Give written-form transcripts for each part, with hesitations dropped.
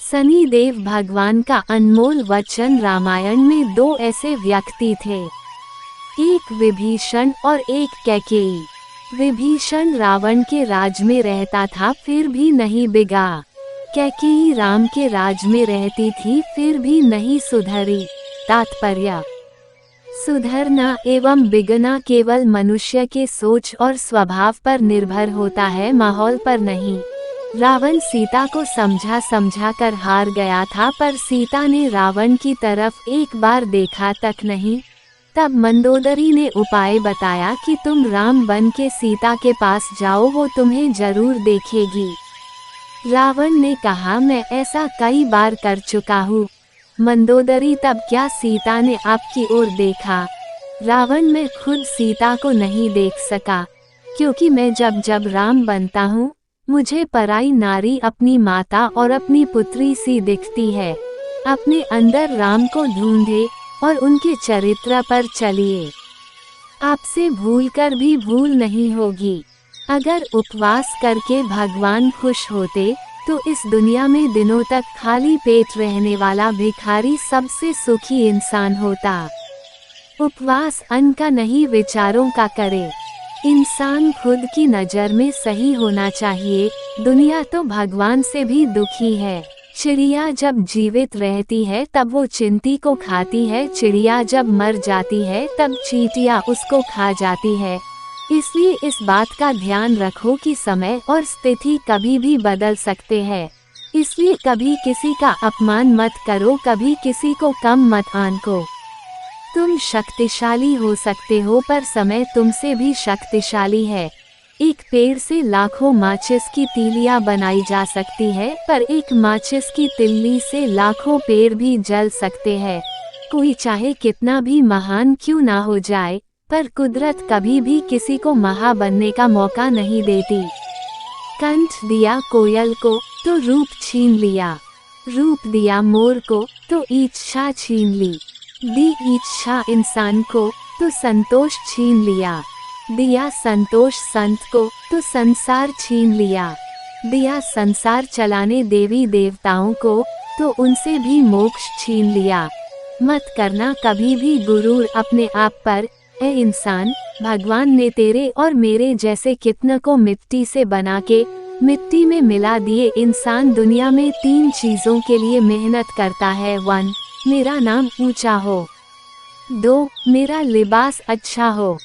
शनि देव भगवान का अनमोल वचन। रामायण में दो ऐसे व्यक्ति थे, एक विभीषण और एक कैकेयी। विभीषण रावण के राज में रहता था फिर भी नहीं बिगा। कैकेयी राम के राज में रहती थी फिर भी नहीं सुधरी। तात्पर्य: सुधरना एवं बिगना केवल मनुष्य के सोच और स्वभाव पर निर्भर होता है, माहौल पर नहीं। रावण सीता को समझा कर हार गया था, पर सीता ने रावण की तरफ एक बार देखा तक नहीं। तब मंदोदरी ने उपाय बताया कि तुम राम बन के सीता के पास जाओ, वो तुम्हें जरूर देखेगी। रावण ने कहा, मैं ऐसा कई बार कर चुका हूँ। मंदोदरी: तब क्या सीता ने आपकी ओर देखा? रावण: मैं खुद सीता को नहीं देख सका, क्योंकि मैं जब राम बनता हूँ मुझे पराई नारी अपनी माता और अपनी पुत्री सी दिखती है। अपने अंदर राम को ढूंढे और उनके चरित्र पर चलिए, आपसे भूल कर भी भूल नहीं होगी। अगर उपवास करके भगवान खुश होते तो इस दुनिया में दिनों तक खाली पेट रहने वाला भिखारी सबसे सुखी इंसान होता। उपवास अन्न का नहीं, विचारों का करे। इंसान खुद की नज़र में सही होना चाहिए। दुनिया तो भगवान से भी दुखी है। चिड़िया जब जीवित रहती है तब वो चिंटी को खाती है, चिड़िया जब मर जाती है तब चींटियां उसको खा जाती है। इसलिए इस बात का ध्यान रखो कि समय और स्थिति कभी भी बदल सकते हैं। इसलिए कभी किसी का अपमान मत करो, कभी किसी को कम मत आंको। तुम शक्तिशाली हो सकते हो, पर समय तुमसे भी शक्तिशाली है। एक पेड़ से लाखों माचिस की तीलियां बनाई जा सकती है, पर एक माचिस की तिल्ली से लाखों पेड़ भी जल सकते हैं। कोई चाहे कितना भी महान क्यों ना हो जाए, पर कुदरत कभी भी किसी को महा बनने का मौका नहीं देती। कंठ दिया कोयल को तो रूप छीन लिया, रूप दिया मोर को तो इच्छा छीन ली। दी इच्छा इंसान को तो संतोष छीन लिया, दिया संतोष संत को तो संसार छीन लिया। दिया संसार चलाने देवी देवताओं को तो उनसे भी मोक्ष छीन लिया। मत करना कभी भी गुरूर अपने आप पर। ए इंसान, भगवान ने तेरे और मेरे जैसे कितने को मिट्टी से बना के मिट्टी में मिला दिए। इंसान दुनिया में 3 चीजों के लिए मेहनत करता है। 1. मेरा नाम ऊंचा हो। 2. मेरा लिबास अच्छा हो।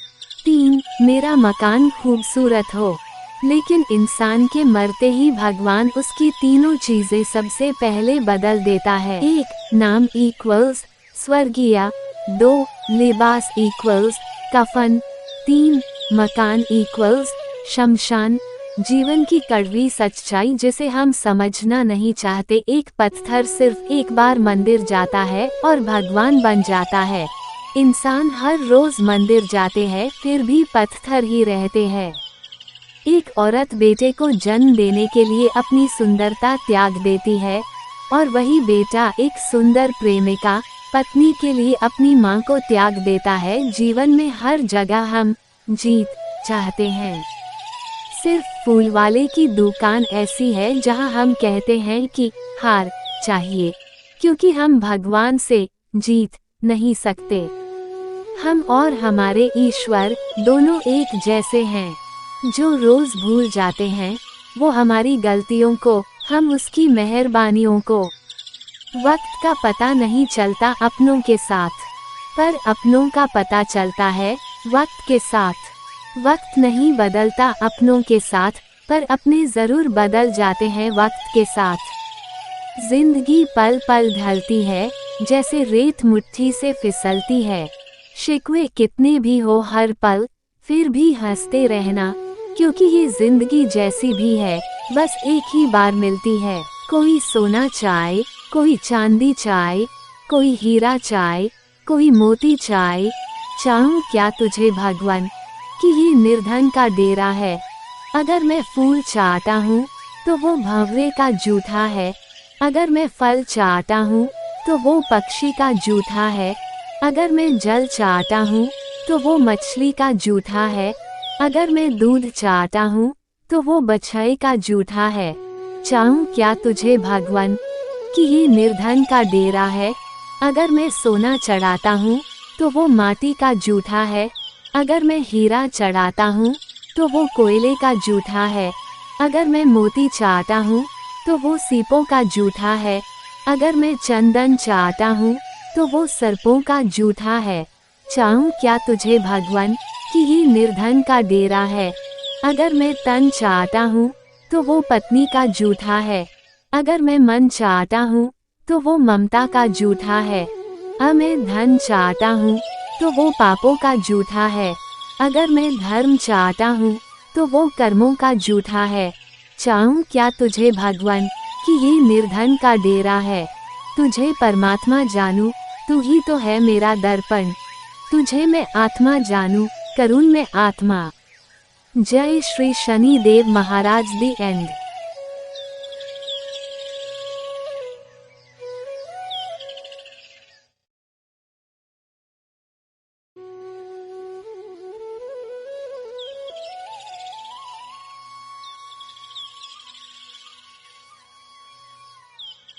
3. मेरा मकान खूबसूरत हो। लेकिन इंसान के मरते ही भगवान उसकी तीनों चीजें सबसे पहले बदल देता है। 1. नाम इक्वल्स स्वर्गीय। 2. लिबास इक्वल्स कफन। 3. मकान इक्वल्स शमशान। जीवन की कड़वी सच्चाई जिसे हम समझना नहीं चाहते। एक पत्थर सिर्फ एक बार मंदिर जाता है और भगवान बन जाता है। इंसान हर रोज मंदिर जाते हैं फिर भी पत्थर ही रहते हैं। एक औरत बेटे को जन्म देने के लिए अपनी सुंदरता त्याग देती है, और वही बेटा एक सुंदर प्रेमिका पत्नी के लिए अपनी माँ को त्याग देता है। जीवन में हर जगह हम जीत चाहते हैं। सिर्फ फूल वाले की दुकान ऐसी है जहाँ हम कहते हैं कि हार चाहिए, क्योंकि हम भगवान से जीत नहीं सकते। हम और हमारे ईश्वर दोनों एक जैसे हैं। जो रोज भूल जाते हैं वो हमारी गलतियों को, हम उसकी मेहरबानियों को। वक्त का पता नहीं चलता अपनों के साथ, पर अपनों का पता चलता है वक्त के साथ। वक्त नहीं बदलता अपनों के साथ, पर अपने जरूर बदल जाते हैं वक्त के साथ। जिंदगी पल पल ढलती है, जैसे रेत मुट्ठी से फिसलती है। शिकवे कितने भी हो हर पल, फिर भी हंसते रहना, क्योंकि ये जिंदगी जैसी भी है, बस एक ही बार मिलती है। कोई सोना चाहे, कोई चांदी चाहे, कोई हीरा चाहे, कोई मोती चाहे। चाहूं क्या तुझे भगवान कि ये निर्धन का डेरा है। अगर मैं फूल चाहता हूँ तो वो भंवरे का जूठा है। अगर मैं फल चाहता हूँ तो वो पक्षी का जूठा है। अगर मैं जल चाहता हूँ तो वो मछली का जूठा है। अगर मैं दूध चाहता हूँ तो वो बछड़े का जूठा है। चाहूं क्या तुझे भगवान कि ये निर्धन का डेरा है। अगर मैं सोना चढ़ाता हूँ तो वो माटी का जूठा है। अगर मैं हीरा चढ़ाता हूँ तो वो कोयले का जूठा है। अगर मैं मोती चाहता हूँ तो वो सीपों का जूठा है। अगर मैं चंदन चाहता हूँ तो वो सर्पों का जूठा है। चाहूँ क्या तुझे भगवान कि ये निर्धन का डेरा है। अगर मैं तन चाहता हूँ तो वो पत्नी का जूठा है। अगर मैं मन चाहता हूँ तो वो ममता का जूठा है। मैं धन चाहता हूँ तो वो पापों का जूठा है। अगर मैं धर्म चाहता हूँ तो वो कर्मों का जूठा है। चाहूँ क्या तुझे भगवान कि ये निर्धन का डेरा है। तुझे परमात्मा जानूं, तू ही तो है मेरा दर्पण। तुझे मैं आत्मा जानूं, करुण में आत्मा। जय श्री शनि देव महाराज। दी एंड।